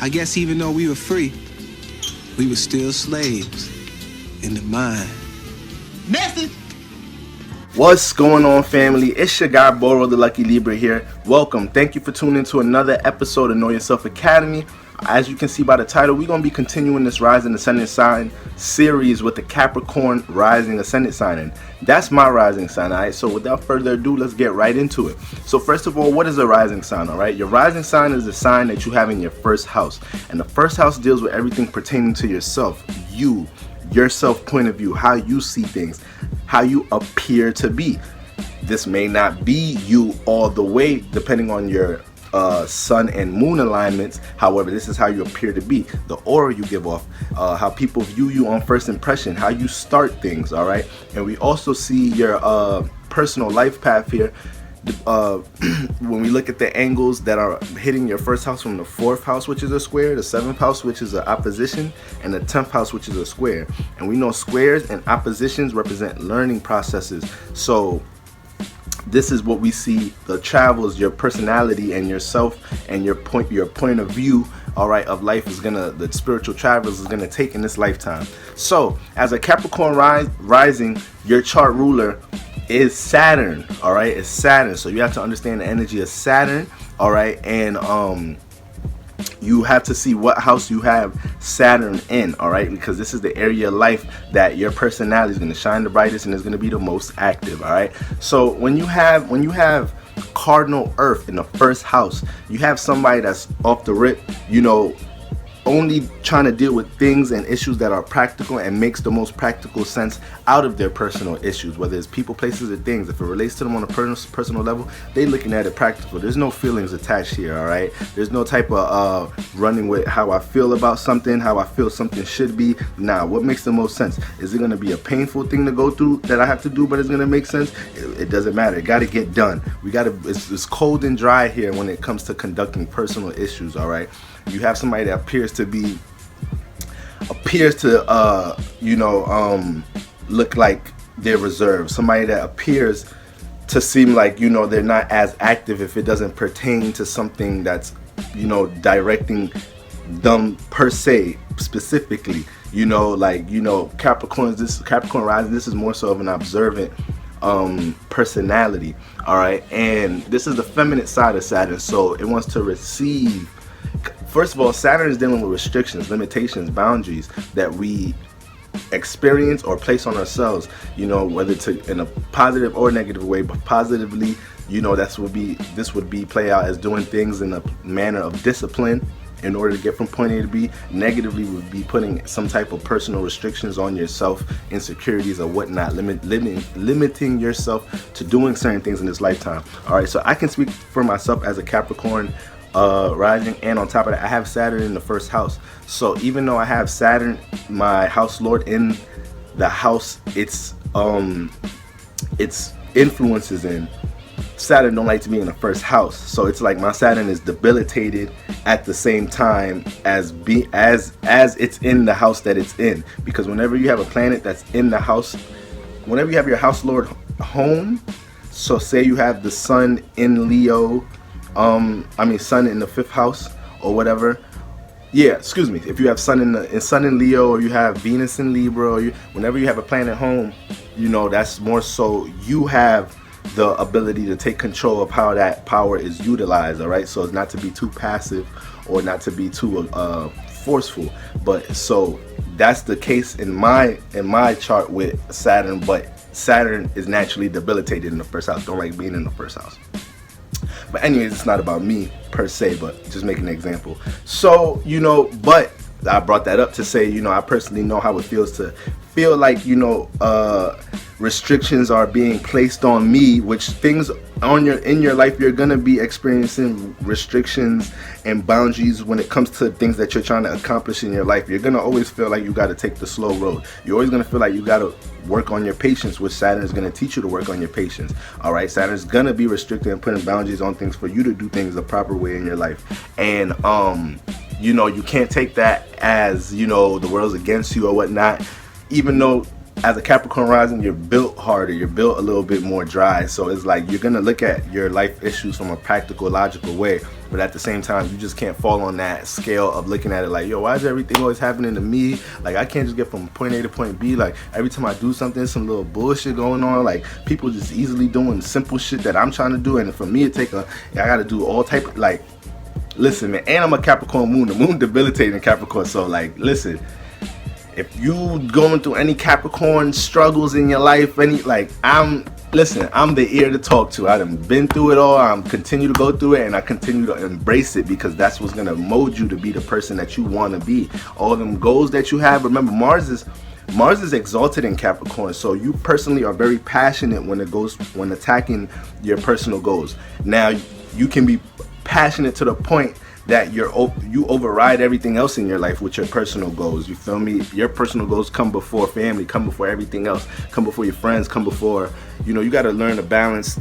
I guess even though we were free, we were still slaves in the mind. Message! What's going on, family? It's your guy Boro the Lucky Libra here. Welcome. Thank you for tuning in to another episode of Know Yourself Academy. As you can see by the title, we're going to be continuing this Rising Ascendant sign series with the Capricorn Rising Ascendant sign. And that's my rising sign, alright? So without further ado, let's get right into it. So first of all, what is a rising sign, alright? Your rising sign is the sign that you have in your first house. And the first house deals with everything pertaining to yourself, your self point of view, how you see things, how you appear to be. This may not be you all the way, depending on your sun and moon alignments. However, this is how you appear to be, the aura you give off, how people view you on first impression, how you start things. All right, and we also see your personal life path here. When we look at the angles that are hitting your first house from the 4th house, which is a square, the 7th house, which is an opposition, and the 10th house, which is a square. And we know squares and oppositions represent learning processes. So this is what we see, the travels, your personality and yourself and your point of view, all right, of life is the spiritual travels is gonna take in this lifetime. So as a Capricorn rising, your chart ruler is Saturn, all right? It's Saturn. So you have to understand the energy of Saturn, all right? And you have to see what house you have Saturn in, all right? Because this is the area of life that your personality is going to shine the brightest and is going to be the most active, all right? So when you have cardinal Earth in the first house, you have somebody that's off the rip, only trying to deal with things and issues that are practical and makes the most practical sense out of their personal issues, whether it's people, places, or things. If it relates to them on a personal level, they looking at it practical. There's no feelings attached here, all right? There's no type of running with how I feel about something, how I feel something should be. Nah, what makes the most sense? Is it going to be a painful thing to go through that I have to do, but it's going to make sense? It doesn't matter. It got to get done. It's cold and dry here when it comes to conducting personal issues, all right? You have somebody that appears to look like they're reserved. Somebody that appears to seem like, they're not as active if it doesn't pertain to something that's, directing them per se, specifically. Capricorn rising, this is more so of an observant personality, all right? And this is the feminine side of Saturn, so it wants to receive. First of all, Saturn is dealing with restrictions, limitations, boundaries that we experience or place on ourselves, whether it's in a positive or negative way. But positively, this would be play out as doing things in a manner of discipline in order to get from point A to B. Negatively would be putting some type of personal restrictions on yourself, insecurities or whatnot, limiting yourself to doing certain things in this lifetime. All right, so I can speak for myself as a Capricorn rising, and on top of that, I have Saturn in the first house. So even though I have Saturn, my house lord, in the house its influences in, Saturn don't like to be in the first house. So it's like my Saturn is debilitated at the same time as it's in the house that it's in. Because whenever you have a planet that's in the house, whenever you have your house lord home, so say you have the sun in Leo, sun in the 5th house or whatever. Yeah, excuse me. If you have sun in Leo, or you have Venus in Libra, or whenever you have a planet home, that's more so you have the ability to take control of how that power is utilized. All right, so it's not to be too passive or not to be too forceful. But so that's the case in my chart with Saturn. But Saturn is naturally debilitated in the first house. Don't like being in the first house. But anyways, it's not about me per se, but just making an example. So, but I brought that up to say, I personally know how it feels to feel like, restrictions are being placed on me, which things in your life, you're going to be experiencing restrictions and boundaries when it comes to things that you're trying to accomplish in your life. You're going to always feel like you got to take the slow road. You're always going to feel like you got to work on your patience, which Saturn is going to teach you to work on your patience. All right, Saturn is going to be restricted and putting boundaries on things for you to do things the proper way in your life. And you can't take that as the world's against you or whatnot, even though as a Capricorn rising, you're built harder, you're built a little bit more dry. So it's like you're gonna look at your life issues from a practical, logical way. but at the same time, you just can't fall on that scale of looking at it like, yo, why is everything always happening to me? Like, I can't just get from point A to point B. Like, every time I do something, some little bullshit going on. Like, people just easily doing simple shit that I'm trying to do, and for me, I gotta do all type of, like, listen, man, and I'm a Capricorn moon. The moon debilitating Capricorn, so, like, listen, if you going through any Capricorn struggles in your life, I'm the ear to talk to. I done been through it all. I'm continue to go through it, and I continue to embrace it, because that's what's gonna mold you to be the person that you want to be. All them goals that you have. Remember, Mars is exalted in Capricorn, so you personally are very passionate when attacking your personal goals. Now, you can be passionate to the point that you override everything else in your life with your personal goals. You feel me? Your personal goals come before family, come before everything else, come before your friends, come before, you got to learn to balance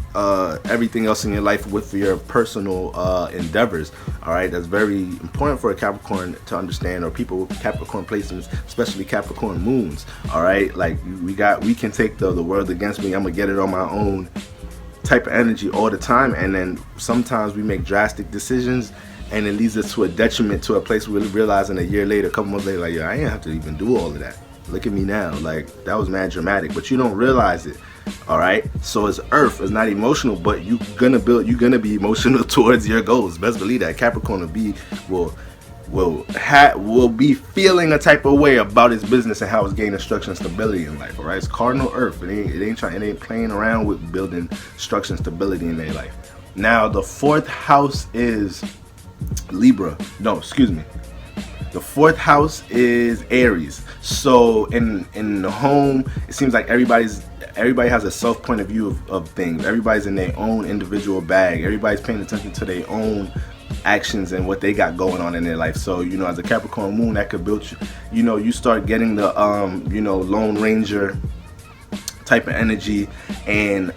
everything else in your life with your personal endeavors. All right, that's very important for a Capricorn to understand, or people with Capricorn placements, especially Capricorn moons. All right, like we can take the world against me, I'm gonna get it on my own type of energy all the time, and then sometimes we make drastic decisions, and it leads us to a detriment, to a place where we're realizing a year later, a couple months later, like, yo, I didn't have to even do all of that. Look at me now. Like, that was mad dramatic, but you don't realize it. All right. So it's Earth. It's not emotional, but you're gonna be emotional towards your goals. Best believe that. Capricorn will be feeling a type of way about his business and how it's gaining structure and stability in life. All right. It's cardinal Earth. It ain't playing around with building structure and stability in their life. Now, the 4th house is Libra. No, excuse me. The 4th house is Aries. So in the home, it seems like everybody has a self point of view of things. Everybody's in their own individual bag. Everybody's paying attention to their own actions and what they got going on in their life. So, as a Capricorn moon, that could build you, you start getting the Lone Ranger type of energy, and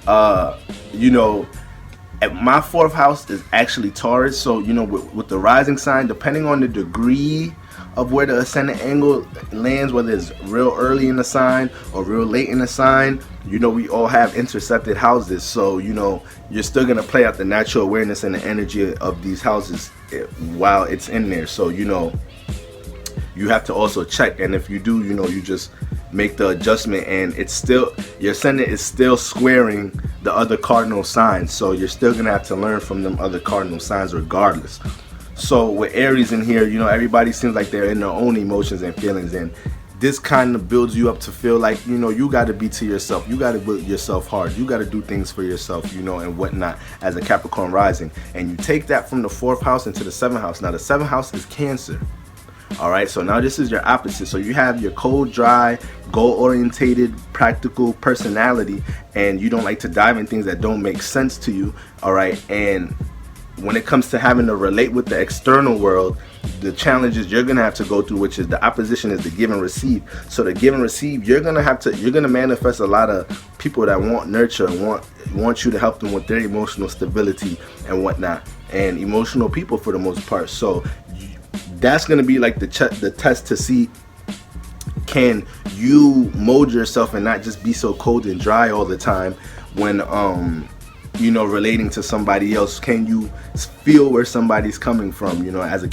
my 4th house is actually Taurus. So, with the rising sign, depending on the degree of where the ascendant angle lands, whether it's real early in the sign or real late in the sign, we all have intercepted houses. So, you're still going to play out the natural awareness and the energy of these houses while it's in there. So, you have to also check. And if you do, you just make the adjustment, and it's still, your ascendant is still squaring the other cardinal signs. So you're still going to have to learn from them other cardinal signs regardless. So with Aries in here, everybody seems like they're in their own emotions and feelings, and this kind of builds you up to feel like, you got to be to yourself. You got to build yourself hard. You got to do things for yourself, and whatnot as a Capricorn rising. And you take that from the 4th house into the 7th house. Now, the 7th house is Cancer. All right, so now this is your opposite. So you have your cold, dry, goal-orientated, practical personality, and you don't like to dive in things that don't make sense to you. All right, and when it comes to having to relate with the external world, the challenges you're gonna have to go through, which is the opposition, is the give and receive. So the give and receive, you're gonna manifest a lot of people that want nurture and want you to help them with their emotional stability and whatnot, and emotional people for the most part. So that's gonna be like the test to see, can you mold yourself and not just be so cold and dry all the time when relating to somebody else. Can you feel where somebody's coming from? As a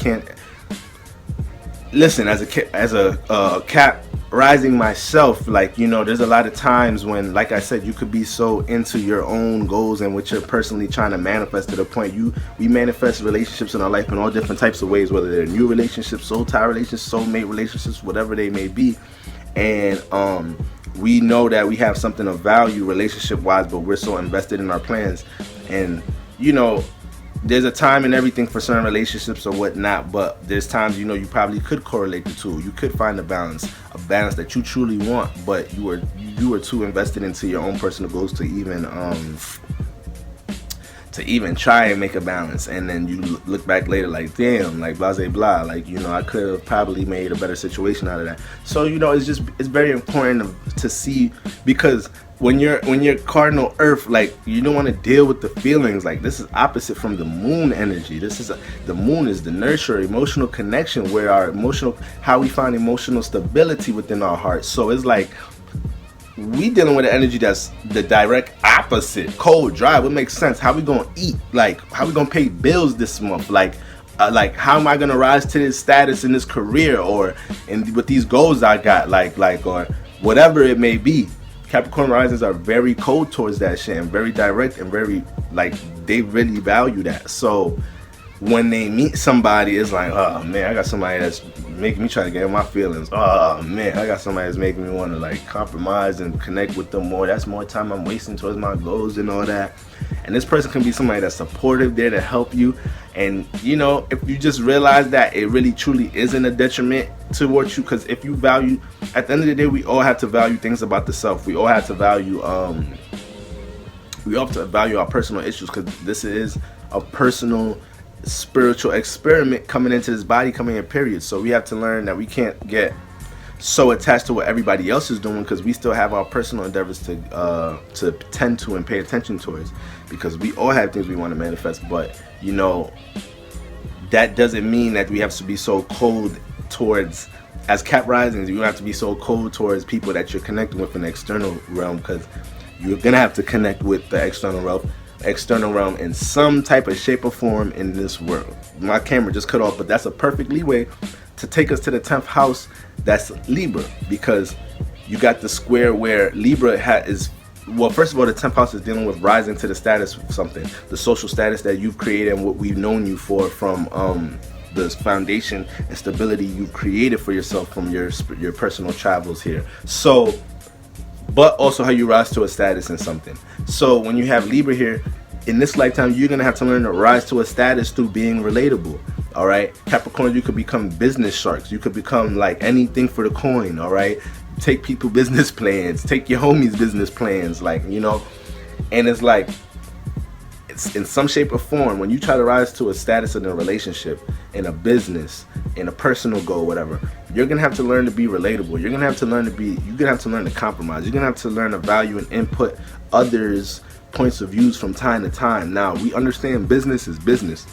Cap rising myself, there's a lot of times when, like I said, you could be so into your own goals and what you're personally trying to manifest, to the point we manifest relationships in our life in all different types of ways, whether they're new relationships, soul tie relationships, soulmate relationships, whatever they may be. And we know that we have something of value relationship wise, but we're so invested in our plans, and there's a time and everything for certain relationships or whatnot, but there's times you probably could correlate the two. You could find a balance that you truly want, but you were too invested into your own personal goals to even try and make a balance. And then you look back later like, damn, like blah blah blah, I could have probably made a better situation out of that. So it's very important to see, because when you're cardinal Earth, you don't want to deal with the feelings. This is opposite from the moon energy. The moon is the nurture, emotional connection, where how we find emotional stability within our hearts. So it's like we dealing with an energy that's the direct opposite. Cold, dry. What makes sense? How we gonna eat? Like, how we gonna pay bills this month? Like how am I gonna rise to this status in this career, or with these goals I got? Like, or whatever it may be. Capricorn risings are very cold towards that shit and very direct and very, like, they really value that. So when they meet somebody, it's like, oh man, I got somebody that's making me try to get in my feelings. Oh man, I got somebody that's making me want to like compromise and connect with them more. That's more time I'm wasting towards my goals and all that. And this person can be somebody that's supportive, there to help you. And you know, if you just realize that it really truly isn't a detriment towards you, because if you value, at the end of the day, we all have to value things about the self. We all have to value our personal issues, because this is a personal spiritual experiment coming into this body, coming in period. So we have to learn that we can't get so attached to what everybody else is doing, because we still have our personal endeavors to tend to and pay attention towards, because we all have things we want to manifest. But you know, that doesn't mean that we have to be so cold towards, as Cap Risings, you don't have to be so cold towards people that you're connecting with in the external realm, because you're gonna have to connect with the external realm in some type of shape or form in this world. My camera just cut off, but that's a perfect leeway to take us to the 10th house. That's Libra, because you got the square where Libra is, well, first of all, the 10th house is dealing with rising to the status of something, the social status that you've created and what we've known you for, from the foundation and stability you've created for yourself from your personal travels here. So, but also how you rise to a status in something. So when you have Libra here, in this lifetime, you're gonna have to learn to rise to a status through being relatable. All right, Capricorn, you could become business sharks. You could become like anything for the coin. All right, take people business plans, take your homies business plans, like, you know. And it's like, it's in some shape or form, when you try to rise to a status in a relationship, in a business, in a personal goal, whatever, you're gonna have to learn to be relatable. You're gonna have to learn to compromise. You're gonna have to learn to value and input others' points of views from time to time. Now, we understand business is business,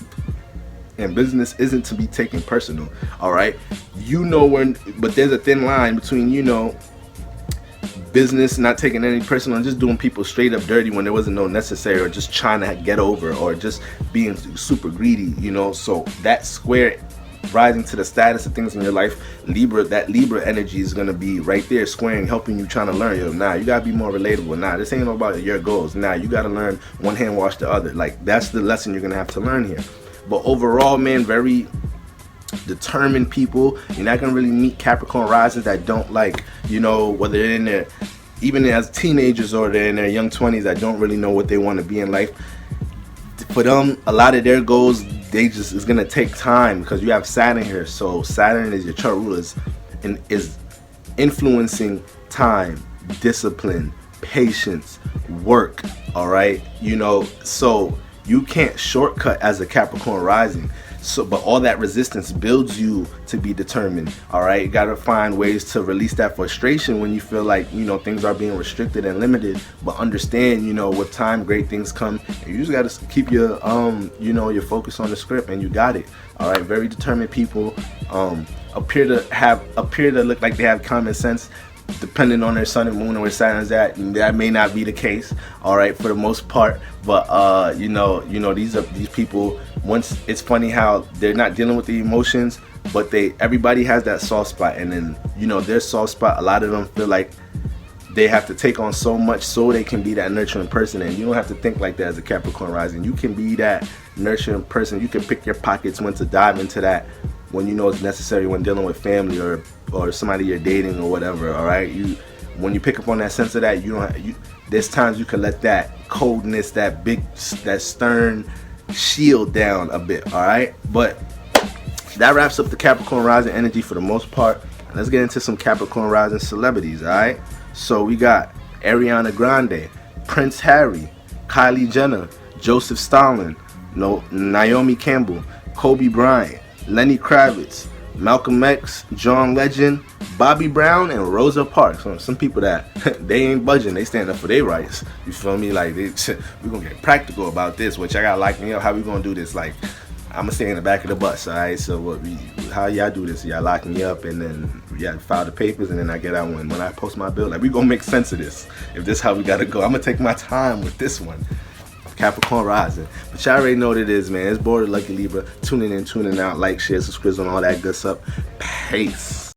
and business isn't to be taken personal. All right, you know, when, but there's a thin line between, you know, business not taking any personal and just doing people straight up dirty when there wasn't no necessary, or just trying to get over, or just being super greedy, you know. So that square rising to the status of things in your life, Libra, that Libra energy is gonna be right there squaring, helping you, trying to learn. Yo, nah, you gotta be more relatable. Nah, this ain't about your goals. Nah, you gotta learn one hand wash the other. Like, that's the lesson you're gonna have to learn here. But overall, man, very determined people. You're not gonna really meet Capricorn risings that don't, like, you know, whether they're in their, even as teenagers or they're in their young 20s, that don't really know what they want to be in life. For them, a lot of their goals, it's gonna take time, because you have Saturn here. So Saturn is your chart ruler, and is influencing time, discipline, patience, work. All right, you know, so you can't shortcut as a Capricorn rising. So, but all that resistance builds you to be determined. All right, you gotta find ways to release that frustration when you feel like, you know, things are being restricted and limited. But understand, you know, with time, great things come. And you just gotta keep your, you know, your focus on the script, and you got it. All right, very determined people appear to look like they have common sense, depending on their sun and moon and where Saturn's at. That may not be the case, all right, for the most part. But you know, these people, once, it's funny how they're not dealing with the emotions, but everybody has that soft spot, and then, you know, their soft spot, a lot of them feel like they have to take on so much so they can be that nurturing person. And you don't have to think like that as a Capricorn rising. You can be that nurturing person. You can pick your pockets when to dive into that, when you know it's necessary, when dealing with family or somebody you're dating or whatever. All right, when you pick up on that sense of that, there's times you can let that coldness, that stern shield down a bit. All right, but that wraps up the Capricorn rising energy for the most part. Let's get into some Capricorn rising celebrities. All right, so we got Ariana Grande, Prince Harry, Kylie Jenner, Joseph Stalin, Naomi Campbell, Kobe Bryant, Lenny Kravitz, Malcolm X, John Legend, Bobby Brown, and Rosa Parks. Some people that they ain't budging, they stand up for their rights. You feel me? Like, we gonna get practical about this. Which I gotta like me up. How we gonna do this? Like, I'm gonna stay in the back of the bus. All right. So what how y'all do this? Y'all lock me up and then y'all file the papers and then I get out when I post my bill. Like, we gonna make sense of this. If this how we gotta go, I'm gonna take my time with this one. Capricorn Rising. But y'all already know what it is, man. It's Border Lucky Libra. Tuning in, tuning out, like, share, subscribe on all that good stuff. Peace.